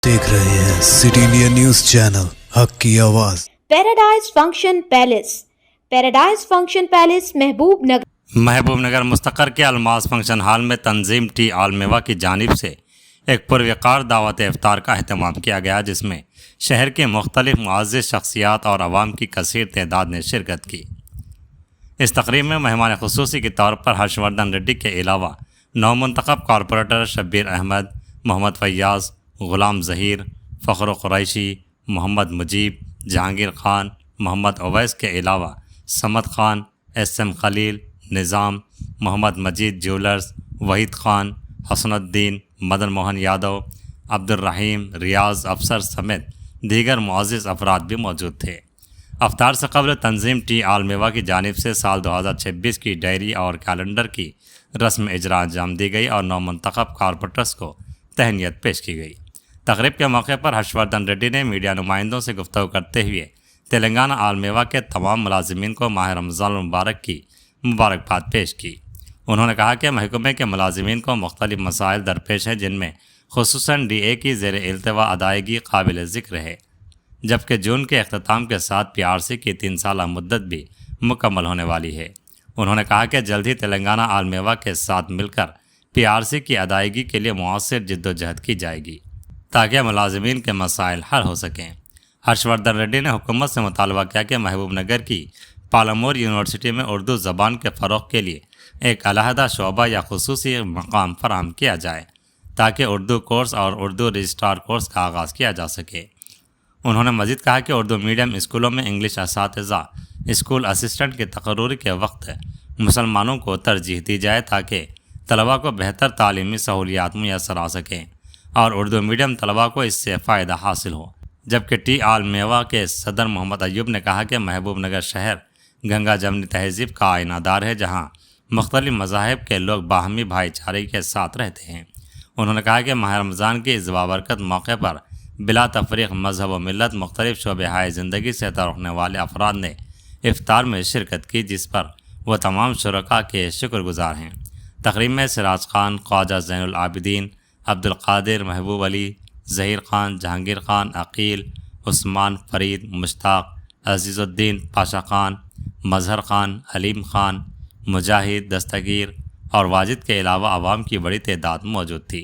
देख रहे हैं सिटी इंडिया न्यूज चैनल हक की आवाज। पैराडाइज फंक्शन पैलेस महबूबनगर मुस्तकर के अलमास फंक्शन हॉल में तंजीम टी आलमेवा की जानिब से एक पुरवकार दावत इफ्तार का अहतमाम किया गया, जिसमें शहर के मुख्तलिफ मुअज़्ज़िज़ शख्सियात और आवाम की कसीर तादाद ने शिरकत की। इस तकरीब में मेहमान खुसूसी के तौर पर हर्षवर्धन रेड्डी के अलावा नौमुंतखब कॉरपोरेटर शब्बीर अहमद, मोहम्मद फैयाज़, ग़ुलाम ज़हीर, फ़ख्र कुरैशी, मोहम्मद मुजीब, जहांगीर खान, मोहम्मद अवैस के अलावा समद खान, SM खलील, निज़ाम, मोहम्मद मजीद ज्वेलर्स, वहीद खान, हसनुद्दीन, मदन मोहन यादव, अब्दुर्रहीम, रियाज अफसर समेत दीगर मुअज़्ज़िज़ अफराद भी मौजूद थे। अफ्तार से कबल तंजीम टी आलमेवा की जानिब से साल 2026 की डायरी और कैलेंडर की रस्म इजरा अंजाम दी गई और नौमुंतखब कॉरपोरेटर्स को तहनीत पेश की गई। तकरीब के मौके पर हर्षवर्धन रेड्डी ने मीडिया नुमाइंदों से गुफ्तगू करते हुए तेलंगाना आलमेवा के तमाम मुलाजिमीन को माह रमज़ान मुबारक की मुबारकबाद पेश की। उन्होंने कहा कि महकमे के मुलाजिमीन को मुख्तलिफ मसाइल दरपेश हैं, जिनमें खुसूसन DA की ज़ेर इल्तवा अदायगी काबिल ज़िक्र है, जबकि जून के अख्ताम के साथ PRC की 3 साला मुद्दत भी मुकम्मल होने वाली है। उन्होंने कहा कि जल्द ही तेलंगाना आलमेवा के साथ मिलकर PRC की अदायगी के लिए मुअस्सिर जिद्दोजहद की जाएगी ताकि मुलाजिमीन के मसाइल हल हो सकें। हर्षवर्धन रेड्डी ने हुकूमत से मुतालबा किया कि महबूबनगर की पालमोर यूनिवर्सिटी में उर्दू ज़बान के फ़रोग़ के लिए एक अलहदा शोबा या खुसूसी मकाम फराहम किया जाए ताकि उर्दू कोर्स और उर्दू रजिस्ट्रार कोर्स का आगाज़ किया जा सके। उन्होंने मज़ीद कहा कि उर्दू मीडियम स्कूलों में इंग्लिश असातिज़ा, स्कूल असिस्टेंट की तकर्रूरी के वक्त मुसलमानों को तरजीह दी जाए ताकि तलबा को बेहतर तालीमी सहूलियात मुयसर आ सकें और उर्दू मीडियम तलबा को इससे फ़ायदा हासिल हो। जबकि टी आलमेवा के सदर मोहम्मद अयूब ने कहा कि महबूबनगर शहर गंगा जमनी तहज़ीब का आइनादार है, जहाँ मुख्तलिफ मज़ाहिब के लोग बाहमी भाईचारे के साथ रहते हैं। उन्होंने कहा कि माह रमज़ान के इस बाबरकत मौके पर बिला तफरीक़ मज़हब व मिलत मुख्तलिफ शोबे ज़िंदगी से ताल्लुक़ रखने वाले अफराद ने इफ्तार में शिरकत की, जिस पर वह तमाम शुरका के शुक्रगुजार हैं। तकरीब में सिराज खान, ख्वाजा ज़ैनुल आबिदीन, अब्दुल कादिर, महबूब अली, ज़हीर खान, जहांगीर खान, अकील, उस्मान, फरीद, मुश्ताक, अज़ीज़ुद्दीन, पाशा खान, मज़हर खान, हलीम खान, मुजाहिद, दस्तगीर और वाजिद के अलावा आवाम की बड़ी तादाद मौजूद थी।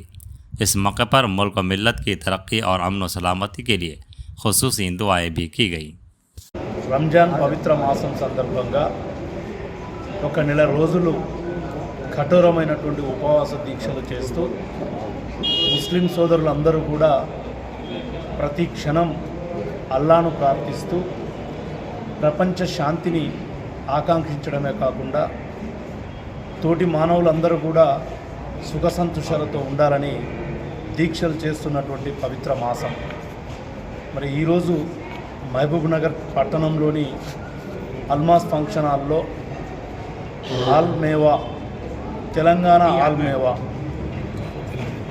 इस मौके पर मुल्क व मिल्लत की तरक्की और अमन व सलामती के लिए खुसूसी दुआएँ भी की गई। రంజాన్ పవిత్ర మాసం సందర్భంగా ఒక నెల రోజులు కఠోరమైనటువంటి ఉపవాస దీక్షలు చేస్తూ ముస్లిం సోదరులందరూ కూడా ప్రతి క్షణం అల్లాను ప్రార్థిస్తూ ప్రపంచ శాంతిని ఆకాంక్షించడమే కాకుండా తోటి మానవులందరూ కూడా సుఖ సంతోషాలతో ఉండాలని దీక్షలు చేస్తున్నటువంటి పవిత్ర మాసం. మరి ఈరోజు మహబూబ్నగర్ పట్టణంలోని అల్మాస్ ఫంక్షన్ హాల్లో ఆల్మేవా తెలంగాణ ఆల్మేవా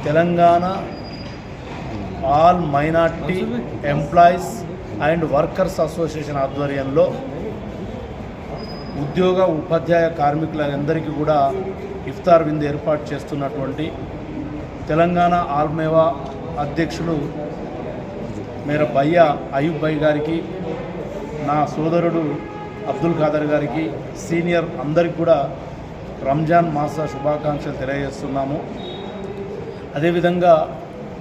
Telangana all minority employees and workers association ఆధ్వర్యంలో ఉద్యోగ ఉపాధ్యాయ కార్మికులందరికీ కూడా ఇఫ్తార్ విందు ఏర్పాటు చేస్తున్నటువంటి తెలంగాణ ఆల్మేవా అధ్యక్షులు మేరా భయ్య అయూబ్ భాయ్ గారికి, నా సోదరుడు అబ్దుల్ ఖాదర్ గారికి, సీనియర్ అందరికి కూడా రంజాన్ మాస శుభాకాంక్షలు తెలియజేస్తున్నాము. అదేవిధంగా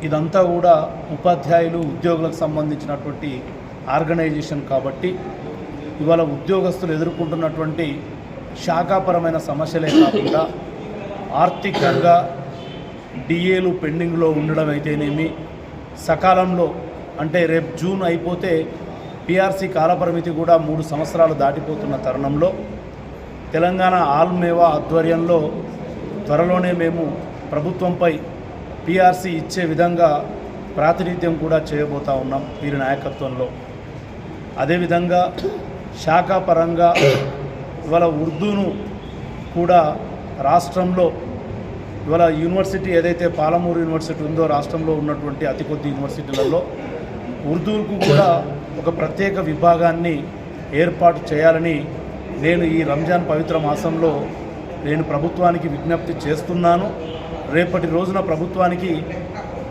ఇదంతా కూడా ఉపాధ్యాయులు ఉద్యోగులకు సంబంధించినటువంటి ఆర్గనైజేషన్ కాబట్టి ఇవాళ ఉద్యోగస్తులు ఎదుర్కొంటున్నటువంటి శాఖాపరమైన సమస్యలే కాకుండా ఆర్థికంగా DAలు పెండింగ్లో ఉండడం అయితేనేమి, సకాలంలో అంటే రేపు జూన్ అయిపోతే PRC కాలపరిమితి కూడా 3 సంవత్సరాలు దాటిపోతున్న తరుణంలో తెలంగాణ ఆల్మేవా ఆధ్వర్యంలో త్వరలోనే మేము ప్రభుత్వంపై PRC ఇచ్చే విధంగా ప్రాతినిధ్యం కూడా చేయబోతా ఉన్నాం వీరి నాయకత్వంలో. అదేవిధంగా శాఖాపరంగా ఇవాళ ఉర్దూను కూడా రాష్ట్రంలో ఇవాళ యూనివర్సిటీ ఏదైతే పాలమూరు యూనివర్సిటీ ఉందో రాష్ట్రంలో ఉన్నటువంటి అతి కొద్ది యూనివర్సిటీలలో ఉర్దూకు కూడా ఒక ప్రత్యేక విభాగాన్ని ఏర్పాటు చేయాలని నేను ఈ రంజాన్ పవిత్ర మాసంలో నేను ప్రభుత్వానికి విజ్ఞప్తి చేస్తున్నాను. రేపటి రోజున ప్రభుత్వానికి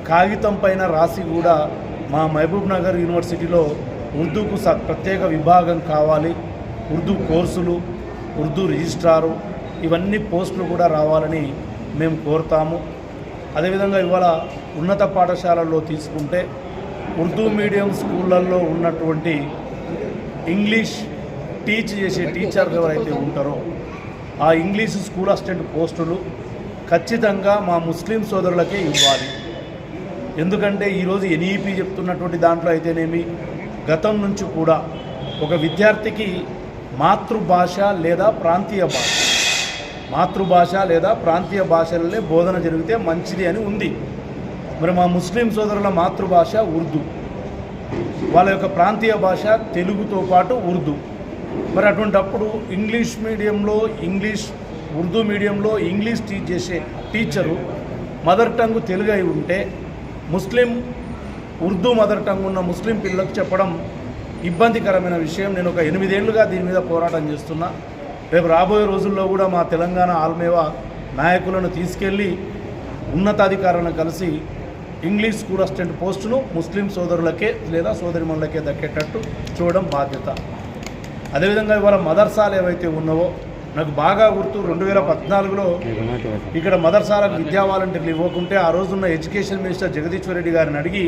కాగితం పైన రాసి కూడా మా మహబూబ్ నగర్ యూనివర్సిటీలో ఉర్దూకు ప్రత్యేక విభాగం కావాలి, ఉర్దూ కోర్సులు, ఉర్దూ రిజిస్ట్రారు ఇవన్నీ పోస్టులు కూడా రావాలని మేము కోరుతాము. అదేవిధంగా ఇవాళ ఉన్నత పాఠశాలల్లో తీసుకుంటే ఉర్దూ మీడియం స్కూళ్ళల్లో ఉన్నటువంటి ఇంగ్లీష్ టీచ్ చేసే టీచర్లు ఎవరైతే ఉంటారో ఆ ఇంగ్లీష్ స్కూల్ అసిస్టెంట్ పోస్టులు ఖచ్చితంగా మా ముస్లిం సోదరులకే ఇవ్వాలి. ఎందుకంటే ఈరోజు ఎన్ఈపీ చెప్తున్నటువంటి దాంట్లో అయితేనేమి గతం నుంచి కూడా ఒక విద్యార్థికి మాతృభాష లేదా ప్రాంతీయ భాషలనే బోధన జరిగితే మంచిది అని ఉంది. మరి మా ముస్లిం సోదరుల మాతృభాష ఉర్దూ, వాళ్ళ యొక్క ప్రాంతీయ భాష తెలుగుతో పాటు ఉర్దూ. మరి అటువంటప్పుడు ఉర్దూ మీడియంలో ఇంగ్లీష్ టీచ్ చేసే టీచరు మదర్ టంగ్ తెలుగు అయి ఉంటే ఉర్దూ మదర్ టంగ్ ఉన్న ముస్లిం పిల్లలకు చెప్పడం ఇబ్బందికరమైన విషయం. నేను ఒక 8 ఏళ్లుగా దీని మీద పోరాటం చేస్తున్నా. రేపు రాబోయే రోజుల్లో కూడా మా తెలంగాణ ఆల్మేవా నాయకులను తీసుకెళ్ళి ఉన్నతాధికారులను కలిసి ఇంగ్లీష్ స్కూల్ అసిస్టెంట్ పోస్టును ముస్లిం సోదరులకే లేదా సోదరిమణులకే దక్కేటట్టు చూడడం బాధ్యత. అదేవిధంగా ఇవాళ మదర్సాలు ఏవైతే ఉన్నావో నాకు బాగా గుర్తు 2014లో ఇక్కడ మదర్సాలకు విద్యా వాలంటీర్లు ఇవ్వకుంటే ఆ రోజున్న ఎడ్యుకేషన్ మినిస్టర్ జగదీశ్వర్ రెడ్డి గారిని అడిగి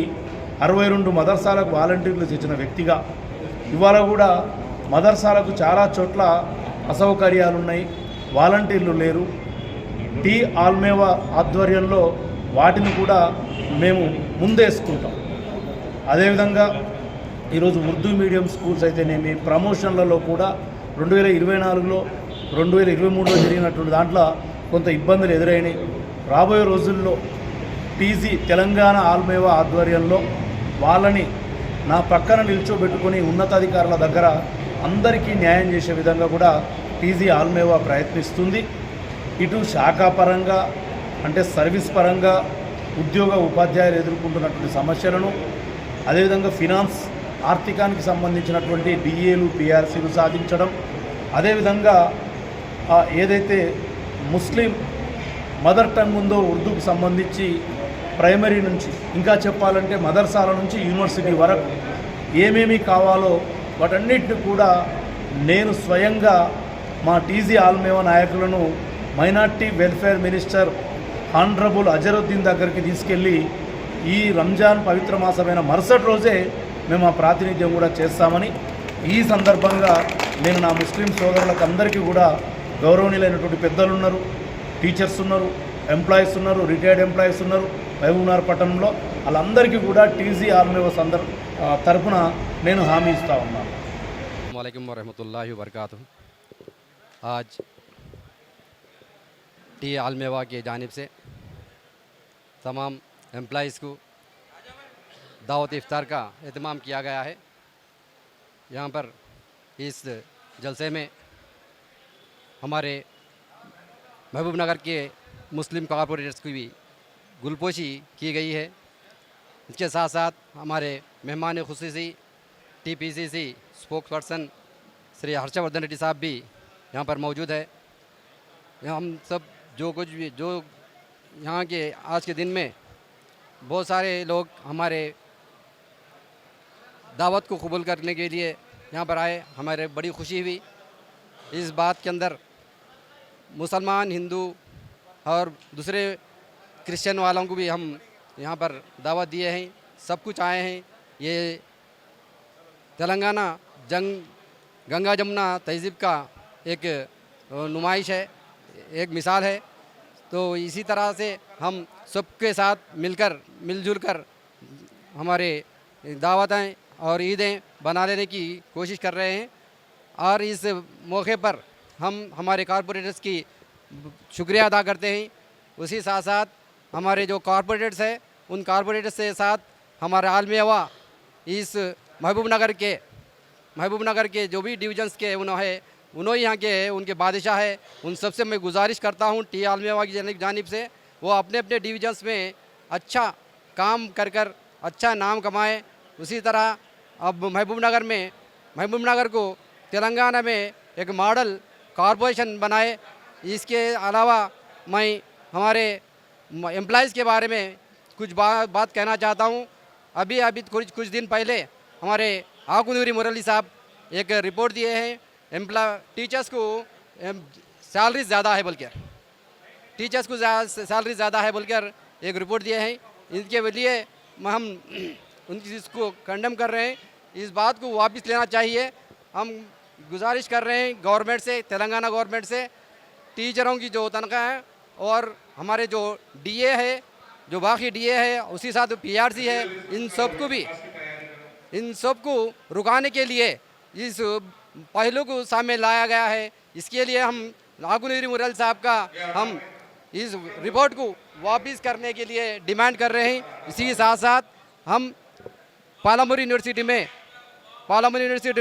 62 మదర్సాలకు వాలంటీర్లు తెచ్చిన వ్యక్తిగా ఇవాళ కూడా మదర్సాలకు చాలా చోట్ల అసౌకర్యాలు ఉన్నాయి, వాలంటీర్లు లేరు. టీ ఆల్మేవా ఆధ్వర్యంలో వాటిని కూడా మేము ముందేసుకుంటాం. అదేవిధంగా ఈరోజు ఉర్దూ మీడియం స్కూల్స్ అయితేనేమి ప్రమోషన్లలో కూడా 2024లో 2023లో జరిగినటువంటి దాంట్లో కొంత ఇబ్బందులు ఎదురైనాయి. రాబోయే రోజుల్లో టీజీ తెలంగాణ ఆల్మేవా ఆధ్వర్యంలో వాళ్ళని నా పక్కన నిల్చోబెట్టుకొని ఉన్నతాధికారుల దగ్గర అందరికీ న్యాయం చేసే విధంగా కూడా టీజీ ఆల్మేవా ప్రయత్నిస్తుంది. ఇటు శాఖాపరంగా అంటే సర్వీస్ పరంగా ఉద్యోగ ఉపాధ్యాయులు ఎదుర్కొంటున్నటువంటి సమస్యలను, అదేవిధంగా ఫినాన్స్ ఆర్థికానికి సంబంధించినటువంటి డిఏలు పిఆర్సీలు సాధించడం, అదేవిధంగా ఏదైతే ముస్లిం మదర్ టంగ్ ఉందో ఉర్దూకు సంబంధించి ప్రైమరీ నుంచి ఇంకా చెప్పాలంటే మదర్సాల నుంచి యూనివర్సిటీ వరకు ఏమేమి కావాలో వాటన్నిటిని కూడా నేను స్వయంగా మా టీజీ ఆల్మేవా నాయకులను minority welfare minister honourable Azharuddin దగ్గరికి తీసుకెళ్ళి ఈ రంజాన్ పవిత్ర మాసమైన మరుసటి రోజే మేము ఆ ప్రాతినిధ్యం కూడా చేస్తామని ఈ సందర్భంగా నేను నా ముస్లిం సోదరులకు అందరికీ కూడా గౌరవనీయులైనటువంటి పెద్దలు ఉన్నారు, టీచర్స్ ఉన్నారు, ఎంప్లాయీస్ ఉన్నారు, రిటైర్డ్ ఎంప్లాయీస్ ఉన్నారు మహబూబ్నగర్ పట్టణంలో, వాళ్ళందరికీ కూడా టీజీ ఆల్మేవా తరఫున నేను హామీ ఇస్తా ఉన్నాను. वालेकुम वरहमतुल्लाहि वबरकातुहू। आज टी आलमेवा के जानिब से तमाम एम्प्लॉइज़ को दावत इफ्तार का एहतमाम किया गया है। यहाँ पर इस जलसे में हमारे महबूब नगर के मुस्लिम कॉरपोरेटर्स की भी गुलपोशी की गई है। इसके साथ साथ हमारे मेहमान खुसूसी TPCC spokesperson Shri Harshvardhan Reddy साहब भी यहाँ पर मौजूद है। हम सब जो यहाँ के आज के दिन में बहुत सारे लोग हमारे दावत को कबूल करने के लिए यहाँ पर आए, हमारे बड़ी खुशी हुई। इस बात के अंदर मुसलमान, हिंदू और दूसरे क्रिश्चियन वालों को भी हम यहाँ पर दावत दिए हैं, सब कुछ आए हैं। ये तेलंगाना गंगा जमुना तहज़ीब का एक नुमाइश है, एक मिसाल है। तो इसी तरह से हम सबके साथ मिलजुल कर हमारे दावतें और ईदें बना लेने की कोशिश कर रहे हैं। और इस मौके पर हम हमारे कॉरपोरेटर्स की शुक्रिया अदा करते हैं। उसी साथ साथ हमारे जो कॉरपोरेटर्स हैं उन कॉरपोरेटर्स के साथ हमारे आलमेवा इस महबूब नगर के जो भी डिवीजन्स के उन्होंने यहाँ के उनके बादशाह है, उन सबसे मैं गुजारिश करता हूँ टी आलमेवा की जानिब से वो अपने अपने डिवीजन्स में अच्छा काम कर अच्छा नाम कमाएं। उसी तरह अब महबूब नगर को तेलंगाना में एक मॉडल कॉरपोरेशन बनाए। इसके अलावा मैं हमारे एम्प्लॉइज़ के बारे में कुछ बात कहना चाहता हूँ। अभी कुछ दिन पहले हमारे आकुनूरी मुरली साहब एक रिपोर्ट दिए हैं, टीचर्स को सैलरी ज़्यादा है बोलकर, टीचर्स को सैलरी ज़्यादा है बोलकर एक रिपोर्ट दिए हैं। इनके लिए हम उनकी इसको कंडेम कर रहे हैं। इस बात को वापस लेना चाहिए। हम गुजारिश कर रहे हैं गवर्नमेंट से, तेलंगाना गवर्नमेंट से, टीचरों की जो तनख्वाह है और हमारे जो डीए है, जो बाकी डीए है, उसी साथ पीआरसी है, इन सबको रुकाने के लिए इस पहलू को सामने लाया गया है। इसके लिए हम आकुनूरी मुरली साहब का हम इस रिपोर्ट को वापस करने के लिए डिमांड कर रहे हैं। इसी के साथ साथ हम पालामुर यूनिवर्सिटी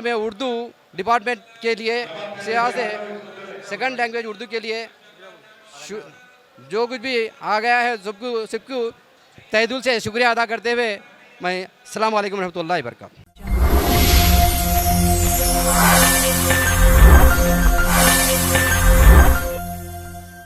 में उर्दू डिपार्टमेंट के लिए यहाँ से सेकंड लैंग्वेज उर्दू के लिए जो कुछ भी आ गया है सबको तहे दिल से शुक्रिया अदा करते हुए मैं अस्सलाम वालेकुम रहमतुल्लाहि व बरकातहू।